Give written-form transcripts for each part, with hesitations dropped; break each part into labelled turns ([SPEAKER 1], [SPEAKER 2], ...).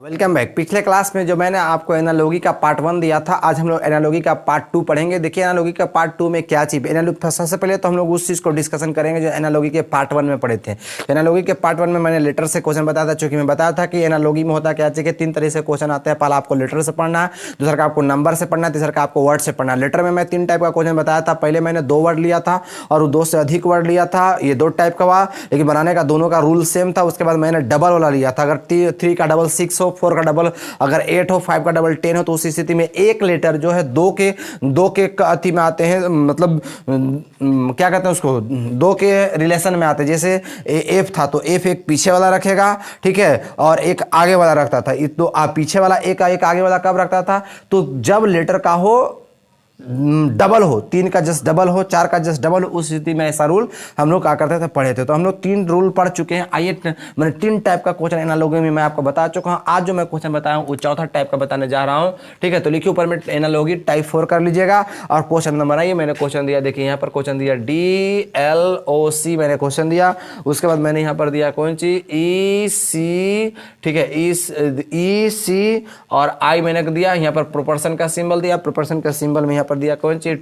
[SPEAKER 1] Welcome back. पिछले class में जो मैंने आपको एनालॉजी का पार्ट 1 दिया था, आज हम लोग एनालॉजी का पार्ट 2 पढ़ेंगे। देखिए एनालॉजी का पार्ट 2 में क्या चीज, सबसे पहले तो हम लोग उस चीज को डिस्कशन करेंगे जो एनालॉजी के पार्ट 1 में पढ़े थे। एनालॉजी के पार्ट 1 में मैंने लेटर से क्वेश्चन बताया था, चूंकि मैं बताया था कि एनालॉजी में होता क्या चाहिए, 3 तरह से क्वेश्चन आते हैं। पहला आपको लेटर से पढ़ना है, दूसरा का आपको नंबर से पढ़ना है, तीसरा का आपको वर्ड से पढ़ना है। लेटर में मैं 3 टाइप का क्वेश्चन बताया था। पहले मैंने 2 वर्ड लिया था और 2 से अधिक वर्ड लिया था, ये 2 टाइप का हुआ, लेकिन बनाने का दोनों का रूल सेम था। उसके बाद मैंने डबल वाला लिया था, अगर 3 का डबल 6 हो, 4 का डबल अगर 8 हो, 5 का डबल 10 हो, तो उस स्थिति में एक लेटर जो है दो के अति में आते हैं, मतलब क्या कहते हैं उसको, 2 के रिलेशन में आते हैं। जैसे एफ था तो एफ एक पीछे वाला रखेगा, ठीक है, और एक आगे वाला रखता था। तो आप पीछे वाला एक आगे वाला कब रखता था, तो जब लेटर का हो डबल हो, 3 का जस्ट डबल हो, 4 का जस्ट डबल हो, उस स्थिति में ऐसा रूल हम लोग क्या करते थे, पढ़े थे। तो हम लोग 3 रूल पढ़ चुके हैं। आइए मैंने 3 टाइप का क्वेश्चन एनालॉजी में मैं आपको बता चुका हूं। आज जो मैं क्वेश्चन बताया हूं वो चौथा टाइप का बताने जा रहा हूं, ठीक है। तो लिखिए ऊपर में एनालॉजी टाइप 4 कर लीजिएगा और क्वेश्चन नंबर आइए। मैंने क्वेश्चन दिया, देखिए यहाँ पर क्वेश्चन दिया DLOC मैंने क्वेश्चन दिया। उसके बाद मैंने यहाँ पर दिया कौन सी EC, ठीक है, EC और I मैंने दिया। यहाँ पर प्रोपोर्शन का सिंबल दिया, प्रोपोर्शन का सिंबल में यहाँ पर दिया कौन सी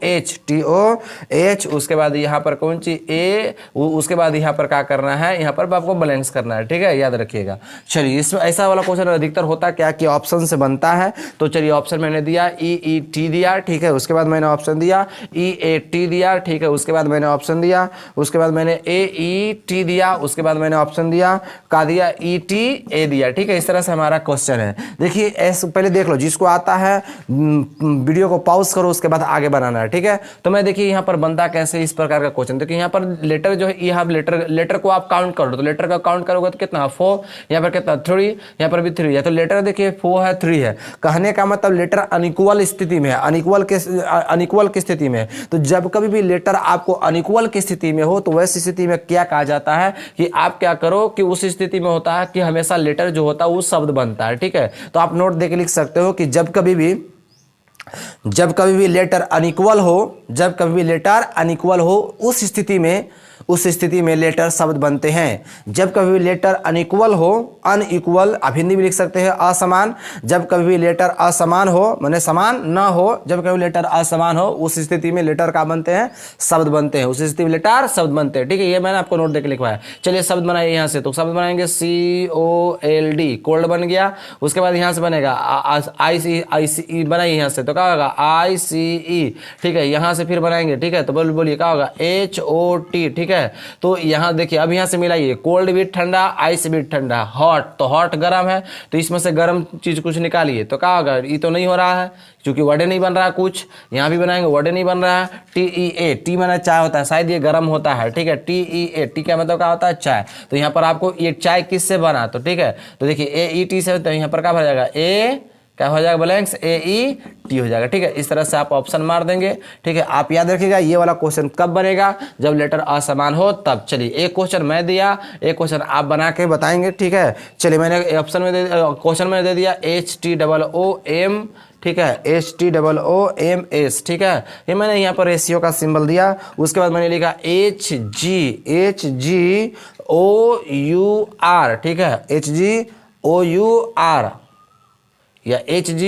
[SPEAKER 1] TOH। उसके बाद यहाँ पर कौन सी A, उसके बाद यहाँ पर क्या करना है, यहाँ पर आपको बैलेंस करना है, ठीक है, याद रखिएगा। चलिए इसमें ऐसा वाला क्वेश्चन अधिकतर होता क्या कि ऑप्शन से बनता है। तो चलिए ऑप्शन मैंने दिया EET दिया, ठीक है। उसके बाद मैंने ऑप्शन दिया EAT दिया, ठीक है। उसके बाद मैंने ऑप्शन दिया, उसके बाद मैंने AET दिया, उसके बाद मैंने ऑप्शन दिया का दिया ETA दिया, ठीक है। इस तरह से हमारा क्वेश्चन है। देखिए ऐसे पहले देख लो, जिसको आता है वीडियो को पॉज करो, उसके बाद आगे बनाना है, ठीक है। तो मैं देखिए यहाँ पर बनता कैसे, इस प्रकार का क्वेश्चन। देखिए यहाँ पर लेटर जो है, यहाँ लेटर को आप काउंट करो, तो लेटर का काउंट करोगे तो कितना 4, यहाँ पर कितना 3, यहाँ पर भी 3 है। तो लेटर देखिए 4 है, 3 है। कहने का मतलब लेटर अनइक्वल स्थिति में है, अनइक्वल की स्थिति में। तो जब कभी भी लेटर आपको अनइक्वल की स्थिति में हो, तो वैसी स्थिति में क्या कहा जाता है कि आप क्या करो कि उस स्थिति में होता है कि हमेशा लेटर जो होता है वो शब्द बनता है, ठीक है। तो आप नोट देके लिख सकते हो कि जब कभी भी लेटर अनइक्वल हो, उस स्थिति में लेटर शब्द बनते हैं। जब कभी भी लेटर अनइक्वल हो, अनइक्वल आप हिंदी में लिख सकते हैं असमान। जब कभी भी लेटर असमान हो माने समान ना हो, जब कभी लेटर असमान हो, उस स्थिति में लेटर का बनते हैं, शब्द बनते हैं। उस स्थिति में लेटर शब्द बनते हैं, ठीक है। ये मैंने आपको नोट देके लिखवाया। चलिए शब्द बनाइए यहाँ से। तो शब्द बनाएंगे COLD, कोल्ड बन गया। उसके बाद यहाँ से बनेगा ICE बनाइए यहाँ से, तो क्या होगा ICE, ठीक है। यहाँ से फिर बनाएंगे, ठीक है। तो बोलिए क्या होगा HOT, ठीक है। तो यहाँ देखिए अब यहाँ से मिलाइए, कोल्ड भी ठंडा, आइस भी ठंडा, हॉट तो हॉट गर्म है, तो इसमें से गर्म चीज कुछ निकालिए, तो क्या होगा, ये तो नहीं हो रहा है क्योंकि वर्डे नहीं बन रहा है कुछ। यहाँ भी बनाएंगे, वर्डे नहीं बन रहा है। TEA, टी माना चाय होता है, शायद ये गर्म होता है, ठीक है। TEA, टी का मतलब क्या होता है, चाय। तो यहाँ पर आपको ये चाय किससे बना, तो ठीक है। तो देखिए AET से, तो यहाँ पर क्या भर जाएगा, क्या हो जाएगा, ब्लैंक्स AET हो जाएगा, ठीक है। इस तरह से आप ऑप्शन मार देंगे, ठीक है। आप याद रखिएगा ये वाला क्वेश्चन कब बनेगा, जब लेटर असमान हो तब। चलिए एक क्वेश्चन मैं दिया, एक क्वेश्चन आप बना के बताएंगे, ठीक है। चलिए मैंने ऑप्शन में क्वेश्चन में दे दिया HTOOM, ठीक है, HTOOMS, ठीक है। ये मैंने यहाँ पर रेशियो का सिंबल दिया। उसके बाद मैंने लिखा HGOUR, ठीक है, HGOUR या HG,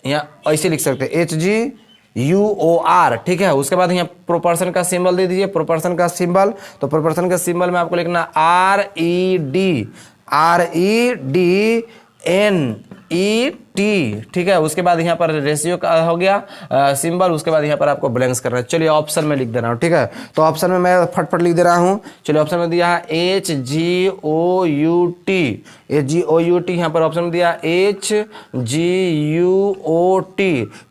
[SPEAKER 1] या ऐसे लिख सकते हैं HGUOR, ठीक है। उसके बाद यहाँ प्रोपोर्शन का सिंबल दे दीजिए, प्रोपोर्शन का सिंबल। तो प्रोपोर्शन का सिंबल में आपको लिखना REDNET, ठीक है। उसके बाद यहाँ पर रेशियो का हो गया सिंबल। उसके बाद यहाँ पर आपको ब्लैंक्स करना है। चलिए ऑप्शन में लिख दे रहा हूँ, ठीक है। तो ऑप्शन में मैं फटफट लिख दे रहा हूँ। चलिए ऑप्शन में दिया है HGOUT, यहाँ पर ऑप्शन में दिया HGUOT।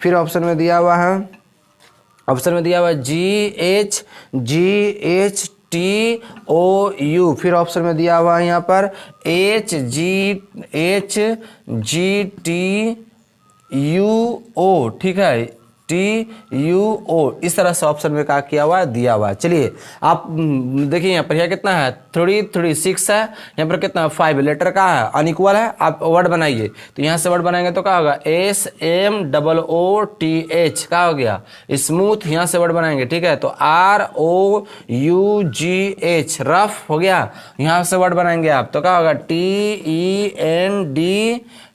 [SPEAKER 1] फिर ऑप्शन में दिया हुआ है GHGHTOU। फिर ऑप्शन में दिया हुआ है यहाँ पर HGTUO, ठीक है। TUO इस तरह से ऑप्शन में क्या किया हुआ है, दिया हुआ है। चलिए आप देखिए यहाँ पर, यहाँ कितना है 3 3 6 है, यहाँ पर कितना 5 लेटर का है, अनइक्वल है। आप वर्ड बनाइए, तो यहाँ से वर्ड बनाएंगे तो क्या होगा SMOOTH क्या हो गया, स्मूथ। यहाँ से वर्ड बनाएंगे, ठीक है, तो ROUGH रफ हो गया। यहाँ से वर्ड बनाएंगे आप तो क्या होगा TEND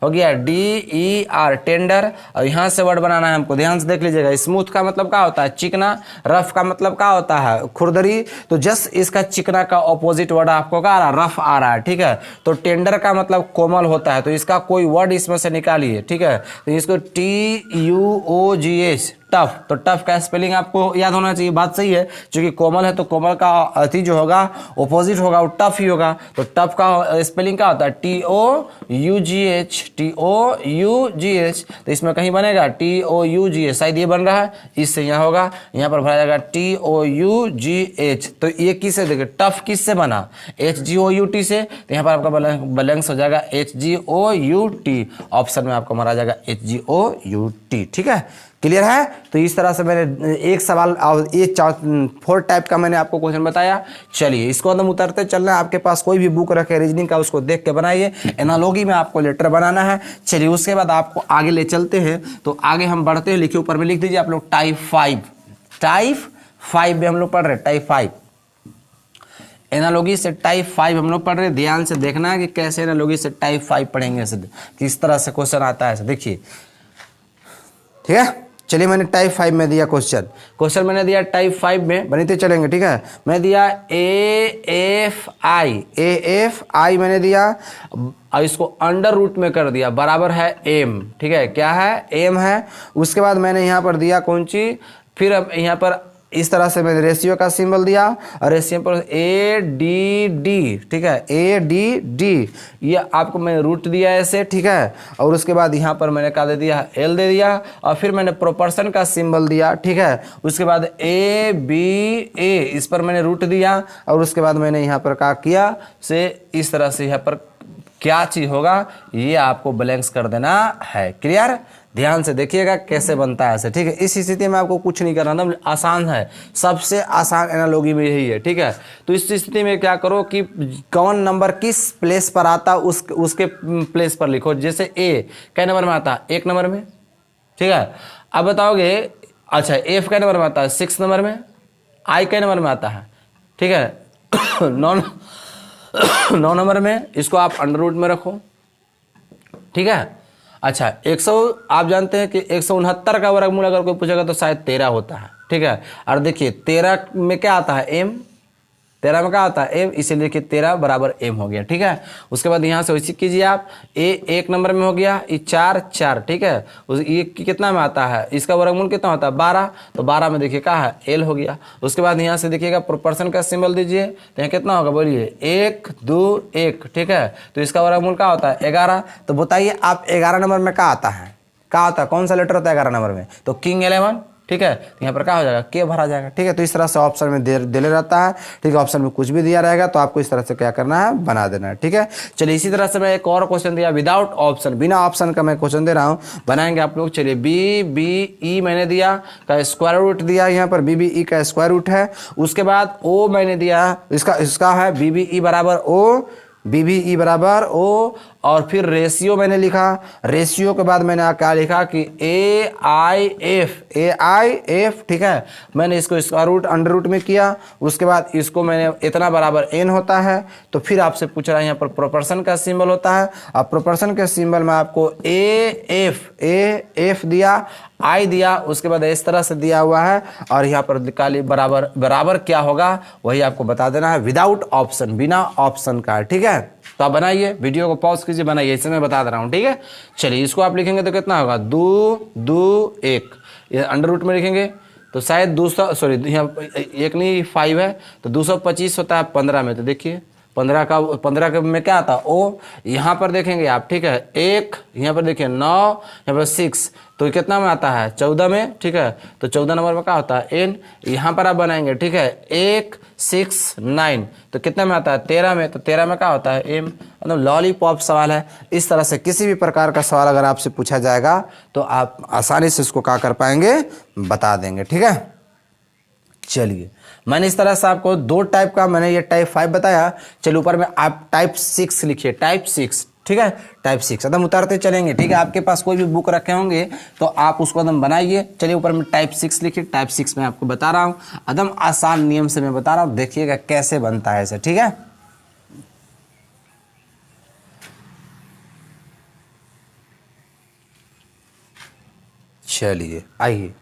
[SPEAKER 1] हो गया DER टेंडर। और यहाँ से वर्ड बनाना है हमको, ध्यान से देख लीजिएगा। स्मूथ का मतलब क्या होता है, चिकना। रफ का मतलब क्या होता है, खुरदरी। तो जस्ट इसका चिकना का ऑपोजिट वर्ड आपको क्या आ रहा है, रफ आ रहा है, ठीक है। तो टेंडर का मतलब कोमल होता है, तो इसका कोई वर्ड इसमें से निकालिए, ठीक है। तो इसको TUOGH टफ, तो टफ का स्पेलिंग आपको याद होना चाहिए। बात सही है, क्योंकि कोमल है तो कोमल का अति जो होगा ऑपोजिट होगा वो टफ ही होगा। तो टफ का स्पेलिंग क्या होता है TOUGH। तो इसमें कहीं बनेगा TOUGH, शायद ये बन रहा है, इससे यहाँ होगा, यहाँ पर भरा जाएगा TOUGH। तो ये किससे देखिए, टफ किससे बना, HGOUT से। तो यहाँ पर आपका बैलेंस हो जाएगा HGOUT, ऑप्शन में आपको मारा जाएगा HGOUT, ठीक है। क्लियर है। तो इस तरह से मैंने एक सवाल और ये 4 टाइप का मैंने आपको क्वेश्चन बताया। चलिए इसको हम उतरते चलना है। आपके पास कोई भी बुक रखे रीजनिंग का, उसको देख के बनाइए। एनालॉजी में आपको लेटर बनाना है। चलिए उसके बाद आपको आगे ले चलते हैं। तो आगे हम बढ़ते हैं, लिखिए ऊपर में लिख दीजिए आप लोग टाइप 5। टाइप 5 में हम लोग पढ़ रहे हैं, टाइप 5 एनालॉजी से टाइप 5 हम लोग पढ़ रहे हैं। ध्यान से देखना है कि कैसे एनालॉजी से टाइप 5 पढ़ेंगे, किस तरह से क्वेश्चन आता है, देखिए, ठीक है। चलिए मैंने टाइप 5 में दिया क्वेश्चन मैंने दिया टाइप 5 में, बनते चलेंगे, ठीक है। मैं दिया AFI मैंने दिया, और इसको अंडर रूट में कर दिया, बराबर है M, ठीक है। क्या है, M है। उसके बाद मैंने यहाँ पर दिया कौन सी, फिर अब यहाँ पर इस तरह से मैंने रेशियो का सिंबल दिया, और रेशियो पर ADD, ठीक है, ADD, ये आपको मैंने रूट दिया ऐसे, ठीक है। और उसके बाद यहाँ पर मैंने क्या दे दिया, L दे दिया, और फिर मैंने प्रोपोर्शन का सिंबल दिया, ठीक है। उसके बाद ABA, इस पर मैंने रूट दिया, और उसके बाद मैंने यहाँ पर क्या किया से इस तरह से यहाँ पर क्या चीज होगा ये आपको ब्लैंक्स कर देना है। क्लियर, ध्यान से देखिएगा कैसे बनता है ऐसे, ठीक है। इस स्थिति में आपको कुछ नहीं करना, एकदम आसान है, सबसे आसान एनालॉजी में यही है, ठीक है। तो इस स्थिति में क्या करो कि कौन नंबर किस प्लेस पर आता उसके प्लेस पर लिखो। जैसे A कै नंबर में आता है, 1 नंबर में, ठीक है। अब बताओगे, अच्छा F कै नंबर में आता है, 6 नंबर में। I कै नंबर में आता है, ठीक है 9 नंबर में। इसको आप अंडर रूट में रखो, ठीक है। अच्छा 100, आप जानते हैं कि 169 का वर्गमूल अगर कोई पूछेगा तो शायद 13 होता है, ठीक है। और देखिए 13 में क्या आता है, M, 13 में क्या आता है, M, इसीलिए देखिए 13 बराबर M हो गया, ठीक है। उसके बाद यहाँ से वैसे कीजिए आप, A 1 नंबर में हो गया, ये 4, ठीक है। ये कितना में आता है, इसका वर्गमूल कितना होता है 12, तो 12 में देखिए क्या है L हो गया। उसके बाद यहाँ से देखिएगा प्रोपोर्शन का सिंबल दीजिए, तो यहाँ कितना होगा बोलिए 1 2 1, ठीक है। तो इसका वर्गमूल क्या होता है 11। तो बताइए आप 11 नंबर में क्या आता है, कौन सा लेटर होता है 11 नंबर में, तो किंग 11, ठीक है। तो यहाँ पर क्या हो जाएगा, के भरा जाएगा, ठीक है। तो इस तरह से ऑप्शन में दिले रहता है, ठीक है। ऑप्शन में कुछ भी दिया रहेगा तो आपको इस तरह से क्या करना है, बना देना है, ठीक है। चलिए इसी तरह से मैं एक और क्वेश्चन दिया विदाउट ऑप्शन, बिना ऑप्शन का मैं क्वेश्चन दे रहा हूँ, बनाएंगे आप लोग। चलिए BBE मैंने दिया का स्क्वायर रूट दिया, यहाँ पर BBE का स्क्वायर रूट है। उसके बाद O मैंने दिया, इसका है BBE बराबर O, और फिर रेशियो मैंने लिखा। रेशियो के बाद मैंने क्या लिखा कि AIF, ठीक है। मैंने इसको स्क्वायर रूट अंडर रूट में किया। उसके बाद इसको मैंने इतना बराबर n होता है। तो फिर आपसे पूछ रहा है यहाँ पर प्रोपोर्शन का सिंबल होता है, और प्रोपोर्शन के सिंबल में आपको AF दिया, I दिया, उसके बाद इस तरह से दिया हुआ है, और यहाँ पर निकाली बराबर क्या होगा वही आपको बता देना है, विदाउट ऑप्शन, बिना ऑप्शन का, ठीक है। तो आप बनाइए, वीडियो को पॉज कीजिए, बनाइए, इसे मैं बता दे रहा हूँ, ठीक है। चलिए इसको आप लिखेंगे तो कितना होगा 2 2 1, ये अंडर रूट में लिखेंगे तो शायद 200, सॉरी यहाँ 1 नहीं 5 है, तो 225 होता है 15 में। तो देखिए 15 में क्या आता है ओ, यहाँ पर देखेंगे आप, ठीक है, 1, यहाँ पर देखिए 9, यहाँ पर 6, तो कितना में आता है 14 में, ठीक है, तो 14 नंबर में क्या होता है n, यहाँ पर आप बनाएंगे, ठीक है, 1 6 9, तो कितने में आता है 13 में, तो 13 में क्या होता है m, मतलब लॉलीपॉप सवाल है। इस तरह से किसी भी प्रकार का सवाल अगर आपसे पूछा जाएगा तो आप आसानी से इसको क्या कर पाएंगे, बता देंगे, ठीक है। चलिए, मैंने इस तरह से आपको 2 टाइप का, मैंने ये टाइप 5 बताया, चलिए ऊपर में आप टाइप 6 लिखिए, टाइप 6, ठीक है, टाइप 6 एकदम उतारते चलेंगे, ठीक है। आपके पास कोई भी बुक रखे होंगे तो आप उसको एकदम बनाइए। चलिए ऊपर में टाइप 6 लिखिए, टाइप 6 में आपको बता रहा हूँ, एकदम आसान नियम से मैं बता रहा हूँ, देखिएगा कैसे बनता है ऐसे, ठीक है। चलिए आइए,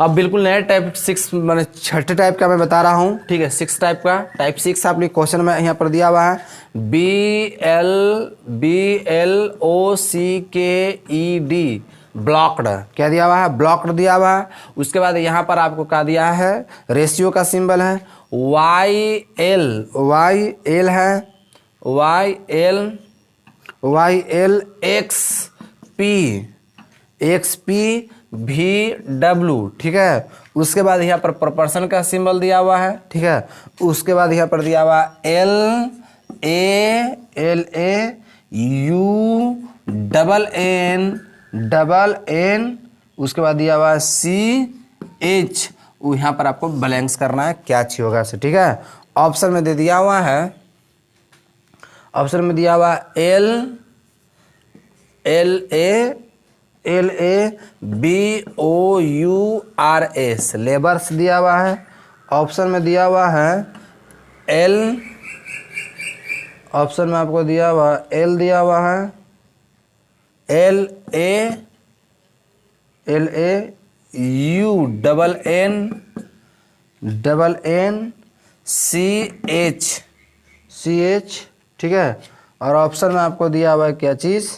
[SPEAKER 1] अब बिल्कुल नया टाइप 6 मैंने छठे टाइप का मैं बता रहा हूँ, ठीक है, 6 टाइप का, टाइप 6 आप लोग क्वेश्चन में यहाँ पर दिया हुआ है BLOCKED, ब्लॉक्ड, क्या दिया हुआ है, ब्लॉक्ड दिया हुआ है। उसके बाद यहाँ पर आपको क्या दिया है, रेशियो का सिंबल है, YL है, YL XP VW, ठीक है। उसके बाद यहाँ पर प्रोपोर्शन का सिंबल दिया हुआ है, ठीक है। उसके बाद यहाँ पर दिया हुआ LAN, उसके बाद दिया हुआ CH, यहाँ पर आपको बैलेंस करना है क्या चीज होगा से, ठीक है। ऑप्शन में दे दिया हुआ है, ऑप्शन में दिया हुआ LABOURS, लेबर्स दिया हुआ है। ऑप्शन में दिया हुआ है ऑप्शन में आपको दिया हुआ L दिया हुआ है LAUNNCH, ठीक है। और ऑप्शन में आपको दिया हुआ है क्या चीज,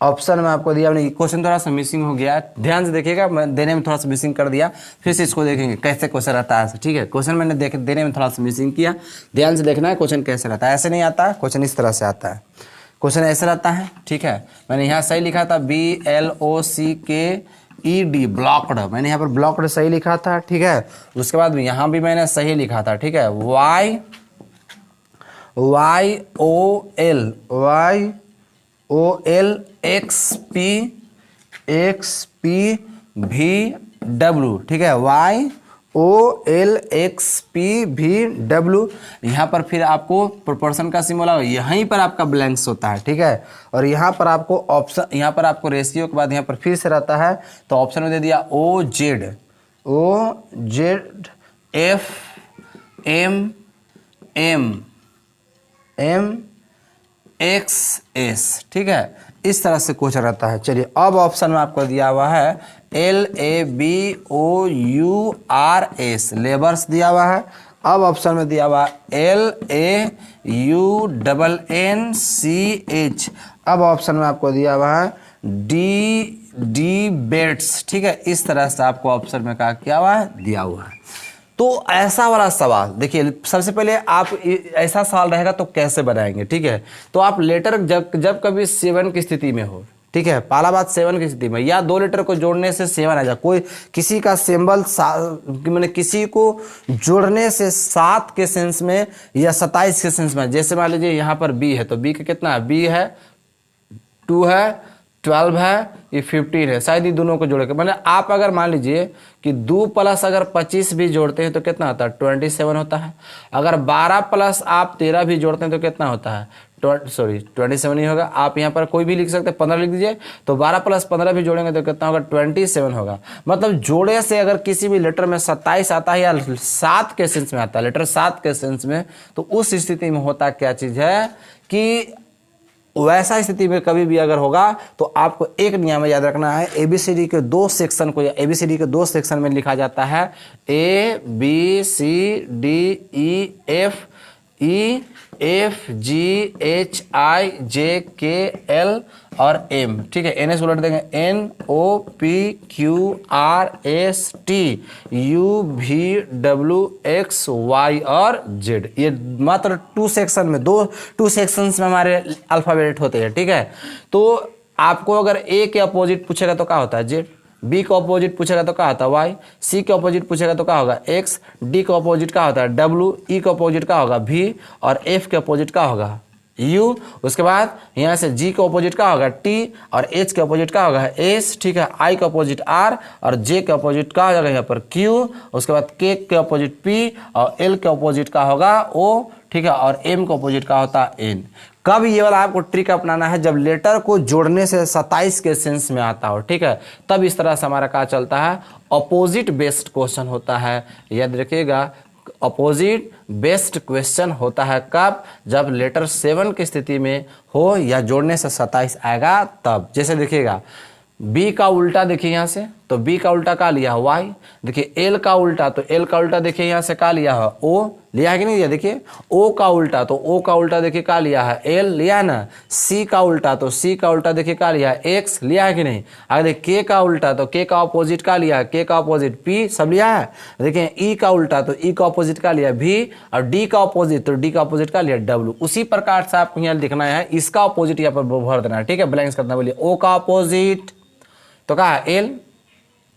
[SPEAKER 1] ऑप्शन में आपको दिया, क्वेश्चन थोड़ा सा मिसिंग हो गया, ध्यान से देखिएगा, मैं देने में थोड़ा सा मिसिंग कर दिया, फिर से इसको देखेंगे कैसे क्वेश्चन रहता है, ठीक है। क्वेश्चन मैंने देने में थोड़ा सा मिसिंग किया, ध्यान से देखना है क्वेश्चन कैसे रहता है, ऐसे नहीं आता है क्वेश्चन, इस तरह से आता है क्वेश्चन, ऐसे रहता है, ठीक है। मैंने यहाँ सही लिखा था BLOCKED, ब्लॉक्ड, मैंने यहाँ पर ब्लॉक्ड सही लिखा था, ठीक है। उसके बाद यहाँ भी मैंने सही लिखा था, ठीक है, YOL XPVW, ठीक है, YOL XPVW। यहाँ पर फिर आपको प्रोपोर्शन का सिंबल आएगा, यहीं पर आपका ब्लैंक्स होता है, ठीक है। और यहाँ पर आपको ऑप्शन, यहाँ पर आपको रेशियो के बाद यहाँ पर फिर से रहता है, तो ऑप्शन में दे दिया OZFMMXS, ठीक है, इस तरह से क्वेश्चन रहता है। चलिए अब ऑप्शन में आपको दिया हुआ है LABOURS, लेबर्स दिया हुआ है। अब ऑप्शन में दिया हुआ LAUNNCH, अब ऑप्शन में आपको दिया हुआ है डिबेट्स, ठीक है। इस तरह से आपको ऑप्शन में क्या हुआ है, दिया हुआ है। तो ऐसा वाला सवाल देखिए, सबसे पहले आप ऐसा सवाल रहेगा तो कैसे बनाएंगे, ठीक है। तो आप लेटर जब कभी 7 की स्थिति में हो, ठीक है, पहला बात 7 की स्थिति में, या 2 लेटर को जोड़ने से 7 आ जाए, कोई किसी का सिंबल मैंने किसी को जोड़ने से 7 के सेंस में या 27 के सेंस में, जैसे मान लीजिए यहाँ पर B है, तो B का कितना है, B है 2 है 12 है, ये 15 है, शायद ये दोनों को जोड़े के, मैंने आप अगर मान लीजिए कि 2 प्लस अगर 25 भी जोड़ते हैं तो कितना होता है, 27 होता है। अगर 12 प्लस आप 13 भी जोड़ते हैं तो कितना होता है, 27 ही होगा। आप यहाँ पर कोई भी लिख सकते हैं, 15 लिख दीजिए, तो 12 प्लस 15 भी जोड़ेंगे तो कितना होगा, 27 होगा। मतलब जोड़े से अगर किसी भी लेटर में 27 आता है या 7 के सेंस में आता है, लेटर 7 के सेंस में, तो उस स्थिति में होता क्या चीज है कि वैसा स्थिति में कभी भी अगर होगा तो आपको एक नियम याद रखना है, ABCD के 2 सेक्शन को, ABCD के 2 सेक्शन में लिखा जाता है, ABCDEF EFGHIJKL और M, ठीक है। NS उलट देंगे NOPQRSTUVWXY और Z। ये मात्र टू सेक्शन में, टू सेक्शंस में हमारे अल्फाबेट होते हैं, ठीक है। तो आपको अगर A के अपोजिट पूछेगा तो क्या होता है Z, B का अपोजिट पूछेगा तो क्या होता है Y, C के अपोजिट पूछेगा तो क्या होगा X, D का अपोजिट क्या होता है W, E का अपोजिट क्या होगा V और F के अपोजिट क्या होगा U। उसके बाद यहाँ से G का अपोजिट क्या होगा T और H के अपोजिट क्या होगा S, ठीक है। I का अपोजिट R और J के अपोजिट क्या हो जाएगा यहाँ पर Q। उसके बाद K के अपोजिट P और L के अपोजिट क्या होगा O, ठीक है। और M का अपोजिट क्या होता है N। कब ये वाला आपको ट्रिक अपनाना है, जब लेटर को जोड़ने से 27 के सेंस में आता हो, ठीक है। तब इस तरह से हमारा क्या चलता है, अपोजिट बेस्ड क्वेश्चन होता है। याद रखिएगा, अपोजिट बेस्ड क्वेश्चन होता है कब, जब लेटर 7 की स्थिति में हो या जोड़ने से 27 आएगा तब। जैसे देखिएगा B का उल्टा देखिए यहाँ से, तो B का उल्टा क्या लिया है Y। देखिए L का उल्टा, तो L का उल्टा देखिए यहाँ से क्या लिया है O, लिया है कि नहीं लिया। देखिए O का उल्टा, तो O का उल्टा देखिए क्या लिया है L, लिया है ना। C का उल्टा, तो C का उल्टा देखिए क्या लिया है X, लिया है कि नहीं। अगर देखिए K का उल्टा, तो K का अपोजिट क्या लिया है, K का अपोजिट P, सब लिया है। देखिए E का उल्टा, तो E का अपोजिट क्या लिया V और D का अपोजिट, तो D का अपोजिट क्या लिया W। उसी प्रकार से आपको यहाँ लिखना है, इसका अपोजिट यहाँ पर भर देना है, ठीक है। ब्लैंक्स करना, बोलिए O का अपोजिट तो क्या है L,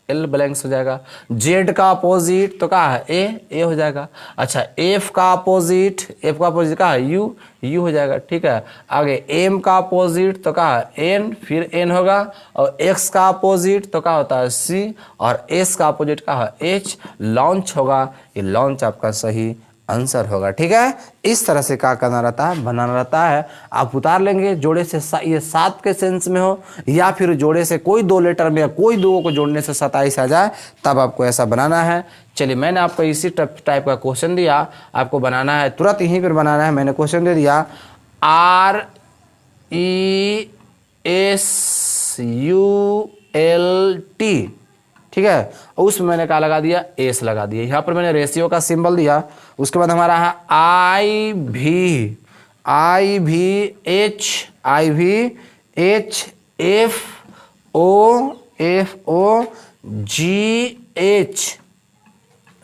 [SPEAKER 1] L ब्लैंक्स हो जाएगा। Z का अपोजिट तो क्या है A हो जाएगा। अच्छा F का अपोजिट, F का अपोजिट क्या है U हो जाएगा, ठीक है। आगे M का अपोजिट तो क्या है N, फिर N होगा। और X का अपोजिट तो क्या होता है C और S का अपोजिट क्या है H। लॉन्च होगा, ये लॉन्च आपका सही आंसर होगा, ठीक है। इस तरह से क्या करना रहता है, बनाना रहता है। आप उतार लेंगे जोड़े से ये 7 के सेंस में हो, या फिर जोड़े से कोई दो लेटर में या कोई दो को जोड़ने से 27 आ जाए, तब आपको ऐसा बनाना है। चलिए मैंने आपको इसी टाइप का क्वेश्चन दिया, आपको बनाना है, तुरंत यहीं पर बनाना है। मैंने क्वेश्चन दे दिया RESULT, ठीक है। उसमें मैंने क्या लगा दिया, एस लगा दिया। यहाँ पर मैंने रेशियो का सिंबल दिया। उसके बाद हमारा है IVHFOGH,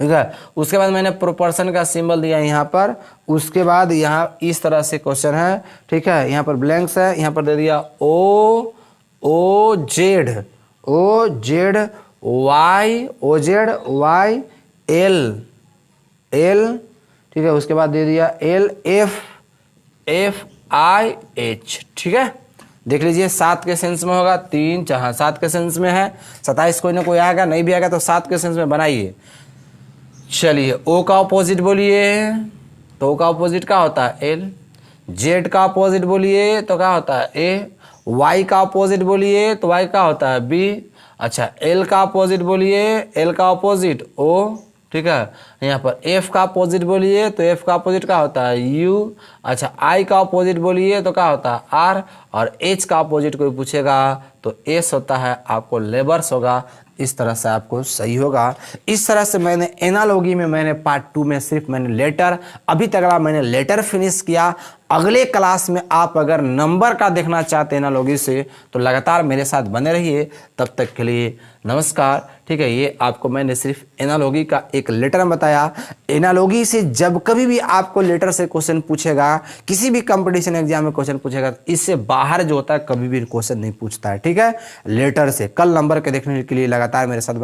[SPEAKER 1] ठीक है। उसके बाद मैंने प्रोपोर्शन का सिंबल दिया यहाँ पर। उसके बाद यहाँ इस तरह से क्वेश्चन है, ठीक है। यहाँ पर ब्लैंक्स है, यहाँ पर दे दिया OZY L, ठीक है। उसके बाद दे दिया LFFIH, ठीक है। देख लीजिए 7 के सेंस में होगा, 3 जहाँ 7 के सेंस में है, 27 कोई ना कोई आएगा, नहीं भी आएगा तो 7 के सेंस में बनाइए। चलिए O का अपोजिट बोलिए, तो O का अपोजिट क्या होता है L। Z का अपोजिट बोलिए तो क्या होता है A। Y का अपोजिट बोलिए तो Y का होता है B। अच्छा L का अपोजिट बोलिए, L का अपोजिट O, ठीक है। यहाँ पर F का अपोजिट बोलिए तो F का अपोजिट क्या होता है U। अच्छा I का अपोजिट बोलिए तो क्या होता है R। और H का अपोजिट कोई पूछेगा तो S होता है, आपको लेबर्स होगा। इस तरह से आपको सही होगा। इस तरह से मैंने एनालॉजी में मैंने पार्ट 2 में सिर्फ मैंने लेटर, अभी तक मैंने लेटर फिनिश किया। अगले क्लास में आप अगर नंबर का देखना चाहते हैं एनालॉजी से, तो लगातार मेरे साथ बने रहिए। तब तक के लिए नमस्कार, ठीक है। ये आपको मैंने सिर्फ एनालॉजी का एक लेटर बताया। एनालॉजी से जब कभी भी आपको लेटर से क्वेश्चन पूछेगा, किसी भी कंपटीशन एग्जाम में क्वेश्चन पूछेगा, इससे बाहर जो होता है कभी भी क्वेश्चन नहीं पूछता है, ठीक है। लेटर से कल नंबर के देखने के लिए लगातार मेरे साथ बने।